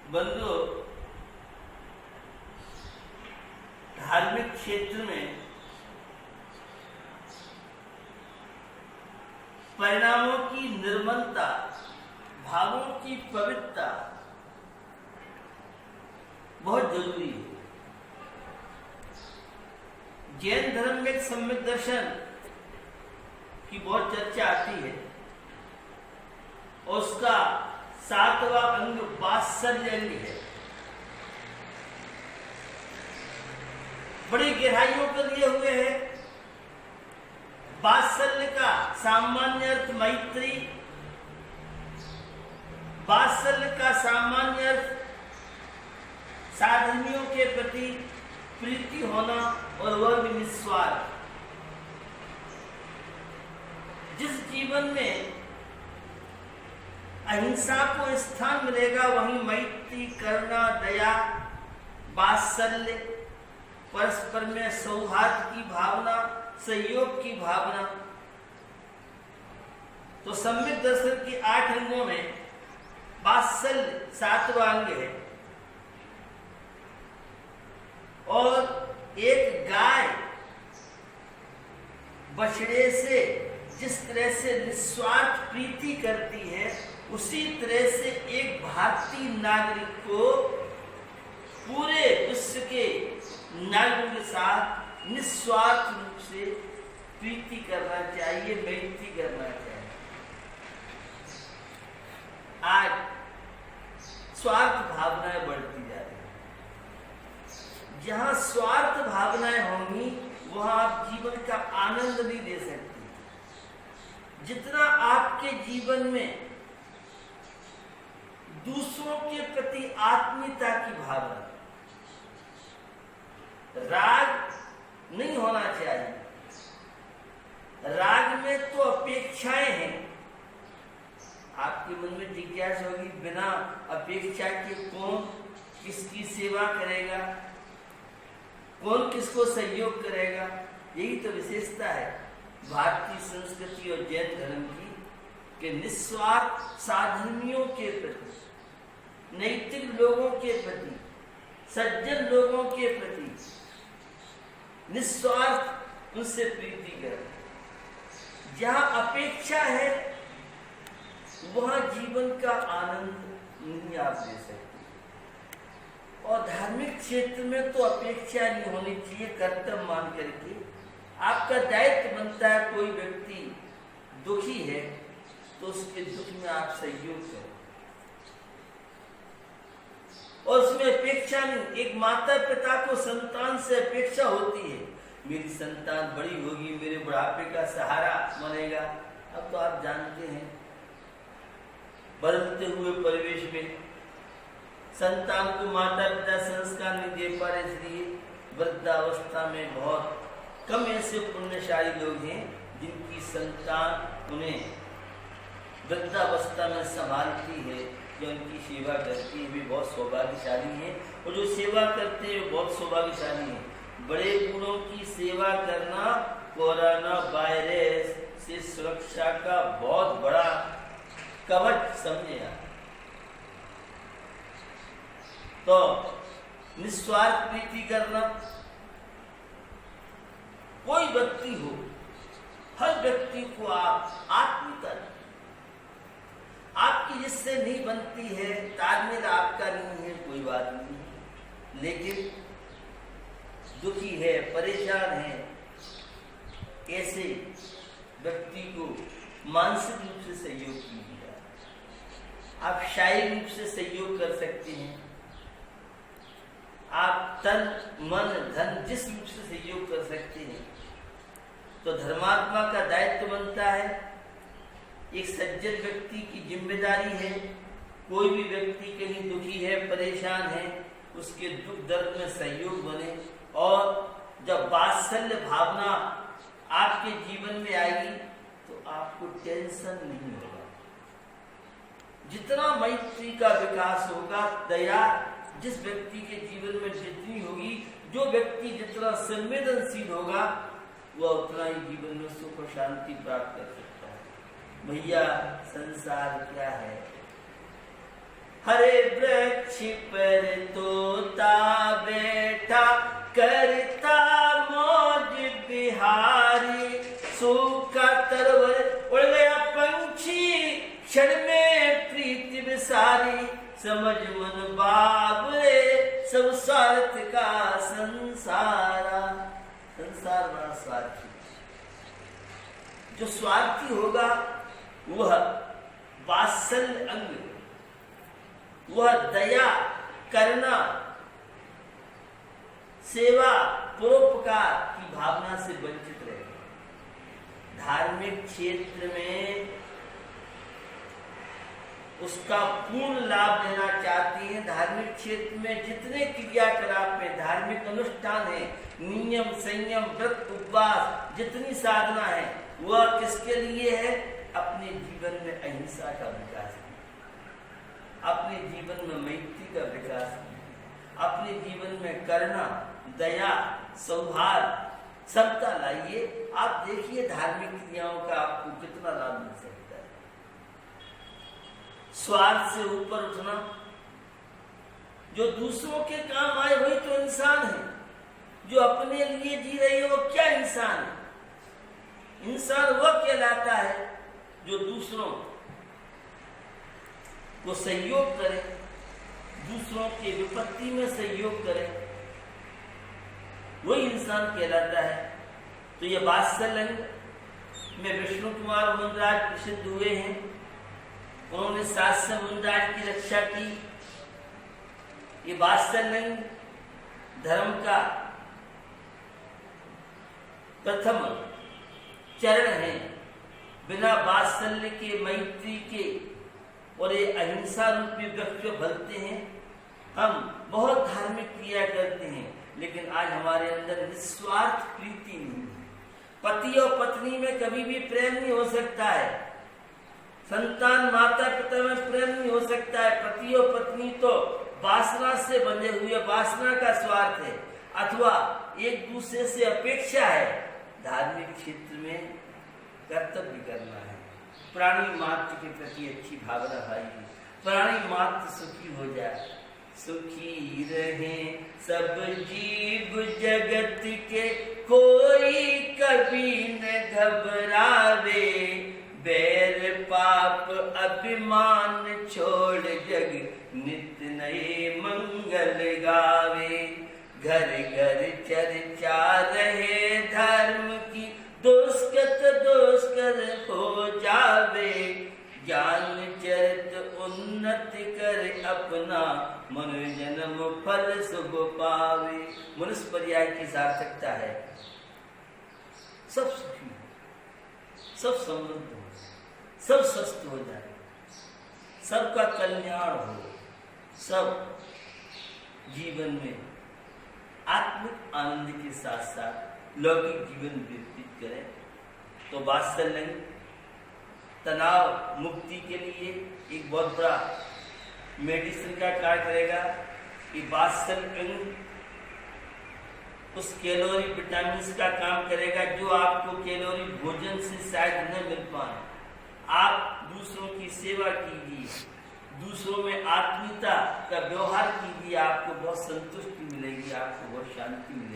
बंधु, धार्मिक क्षेत्र में परिणामों की निर्मलता, भावों की पवित्रता बहुत जरूरी है। जैन धर्म में सम्यक दर्शन की बहुत चर्चा आती है और उसका 7वां अंग वात्सल्य अंग है। बड़ी गहराइयों के लिए हुए है। वात्सल्य का सामान्य अर्थ मैत्री, वात्सल्य का सामान्य अर्थ साधनियों के प्रति प्रीति होना और वह भी निस्वार्थ। जिस जीवन में अहिंसा को स्थान मिलेगा वहीं मैत्री, करुणा, दया, वात्सल्य, परस्पर में सौहार्द की भावना, सहयोग की भावना। तो सम्यक दर्शन के 8 अंगों में वात्सल्य 7वां अंग है। और एक गाय बछड़े से जिस तरह से निस्वार्थ प्रीति करती है, उसी तरह से एक भारतीय नागरिक को पूरे विश्व के नागरिकों के साथ निस्वार्थ रूप से प्रीति करना चाहिए, मैत्री करना चाहिए। आज स्वार्थ भावनाएं बढ़ती जा रही हैं। जहां स्वार्थ भावनाएं होंगी वहां आप जीवन का आनंद नहीं दे सकते। जितना आपके जीवन में दूसरों के प्रति आत्मीयता की भावना, राग नहीं होना चाहिए। राग में तो अपेक्षाएं हैं। आपके मन में जिज्ञासा होगी, बिना अपेक्षा के कौन किसकी सेवा करेगा, कौन किसको सहयोग करेगा। यही तो विशेषता है भारतीय संस्कृति और जैन धर्म की, कि निस्वार्थ साधनियों के प्रति, नैतिक लोगों के प्रति, सज्जन लोगों के प्रति निस्वार्थ उनसे प्रीति करें। जहां अपेक्षा है वहां जीवन का आनंद नहीं आप दे सकते। और धार्मिक क्षेत्र में तो अपेक्षा नहीं होनी चाहिए। कर्तव्य मान करके आपका दायित्व बनता है, कोई व्यक्ति दुखी है तो उसके दुख में आप सहयोग करें। और उसमें अपेक्षा नहीं। एक माता पिता को संतान से अपेक्षा होती है, मेरी संतान बड़ी होगी, मेरे बुढ़ापे का सहारा बनेगा। अब तो आप जानते हैं बदलते हुए परिवेश में संतान को माता पिता संस्कार नहीं दे पा रहे, इसलिए वृद्धावस्था में बहुत कम ऐसे पुण्यशाली लोग हैं जिनकी संतान उन्हें वृद्धावस्था में संभालती है, जो उनकी सेवा करती है, वे बहुत सौभाग्यशाली हैं। और जो सेवा करते हैं वे बहुत सौभाग्यशाली हैं। बड़े बूढ़ों की सेवा करना कोरोना वायरस से सुरक्षा का बहुत बड़ा कवच समझे आप। तो निस्वार्थ प्रीति करना, कोई व्यक्ति हो, हर व्यक्ति को आप आत्मीयता, आपकी जिससे नहीं बनती है, तालमेल आपका नहीं है, कोई बात नहीं, लेकिन दुखी है, परेशान है, ऐसे व्यक्ति को मानसिक रूप से सहयोग कीजिए। आप शारीरिक रूप से सहयोग कर सकते हैं, आप तन मन धन जिस रूप से सहयोग कर सकते हैं। तो धर्मात्मा का दायित्व बनता है, एक सज्जन व्यक्ति की जिम्मेदारी है, कोई भी व्यक्ति कहीं दुखी है, परेशान है, उसके दुख दर्द में सहयोग बने। और जब वात्सल्य भावना आपके जीवन में आएगी तो आपको टेंशन नहीं होगा। जितना मैत्री का विकास होगा, दया जिस व्यक्ति के जीवन में जितनी होगी, जो व्यक्ति जितना संवेदनशील होगा, वह उतना ही जीवन में सुख और शांति प्राप्त कर सकता है। भैया संसार क्या है, हरे वृक्ष पर तोता बैठा करता मौज बिहारी, सूखा तरवर उड़ गया पंछी क्षण में प्रीति विसारी, समझ मन बाबरे सब स्वार्थ का संसारा। संसार बड़ा स्वार्थी, जो स्वार्थी होगा वह वात्सल्य अंग, वह दया करना, सेवा परोपकार की भावना से वंचित रहेगा। धार्मिक क्षेत्र में उसका पूर्ण लाभ लेना चाहते हैं। धार्मिक क्षेत्र में जितने क्रियाकलाप में धार्मिक अनुष्ठान है, नियम संयम व्रत उपवास जितनी साधना है, वह किसके लिए है? अपने जीवन में अहिंसा का विकास, अपने जीवन में मैत्री का विकास, अपने जीवन में करुणा दया सौहार्द समता लाइए। आप देखिए धार्मिक क्रियाओं का आपको कितना लाभ मिल सकता है। स्वार्थ से ऊपर उठना, जो दूसरों के काम आए वही तो इंसान है। जो अपने लिए जी रही है वो क्या इंसान है? इंसान वह कहलाता है जो दूसरों को सहयोग करे, दूसरों के विपत्ति में सहयोग करे, वही इंसान कहलाता है। तो ये वात्सल्य में विष्णु कुमार मुंडराज प्रसिद्ध हुए हैं। उन्होंने 700 मुंडराज की रक्षा की। ये वात्सल्य धर्म का प्रथम चरण है। बिना वात्सल्य के, मैत्री के और ये अहिंसा रूपी वृक्ष जो फलते हैं, हम बहुत धार्मिक क्रिया करते हैं लेकिन आज हमारे अंदर निस्वार्थ प्रीति नहीं है। पति और पत्नी में कभी भी प्रेम नहीं हो सकता है। संतान माता पिता में प्रेम नहीं हो सकता है। पति और पत्नी तो वासना से बंधे हुए, वासना का स्वार्थ है अथवा एक दूसरे से अपेक्षा है। धार्मिक क्षेत्र में कर्तव्य करना है, प्राणी मात्र के प्रति अच्छी भावना आएगी, प्राणी मात्र सुखी हो जाए। सुखी रहे सब जीव जगत के, कोई कभी न घबरावे, बैर पाप अभिमान छोड़ जग नित नए मंगल गावे। घर घर चर्चा रहे धर्म की, दोषकर हो जावे। ज्ञान चरित उन्नत कर अपना, मनुष्य जन्म फल शुभ पावे। मनुष्य पर्याय की सार्थकता है सब सुखी, सब समृद्ध हो, सब स्वस्थ हो जाए, सबका कल्याण हो, सब जीवन में आत्मिक आनंद के साथ साथ लौकिक जीवन व्यतीत करें। तो वात्सल्य तनाव मुक्ति के लिए एक बहुत बड़ा मेडिसिन का कार्य करेगा। कि वात्सल्य उस कैलोरी विटामिन का काम करेगा जो आपको कैलोरी भोजन से शायद न मिल पाए। आप दूसरों की सेवा कीजिए, दूसरों में आत्मीयता का व्यवहार कीजिए, आपको बहुत संतुष्टि मिलेगी, आपको बहुत शांति मिलेगी।